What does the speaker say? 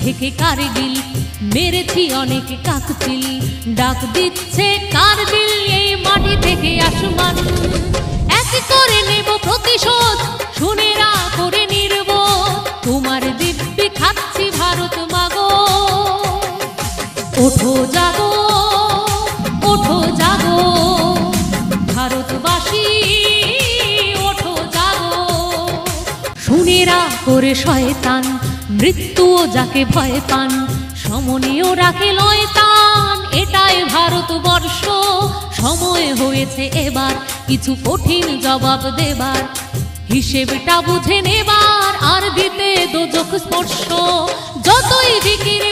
থেকে কারগিল, মেরেছি অনেক কাকচিল, ডাক দিচ্ছে কারগিল এই মাটি থেকে আসমান। এক করে নেব প্রতিশোধ, শুনেরা করে নির্বোধ, তোমার দিব্যি খাচ্ছি ভারত মাগো। ওঠো জাগো, ওঠো জাগো ভারতবাসী, ওঠো জাগো। শুনেরা করে শয়তান, মৃত্যুও যাকে ভয় পান, সমনীয় রাখে লয়তান, এটাই ভারতবর্ষ। সময় হয়েছে এবার কিছু কঠিন জবাব দেবার, হিসেবটা বুঝে নেবার, আর দিতে দোজখ স্পর্শ। যতই জিকির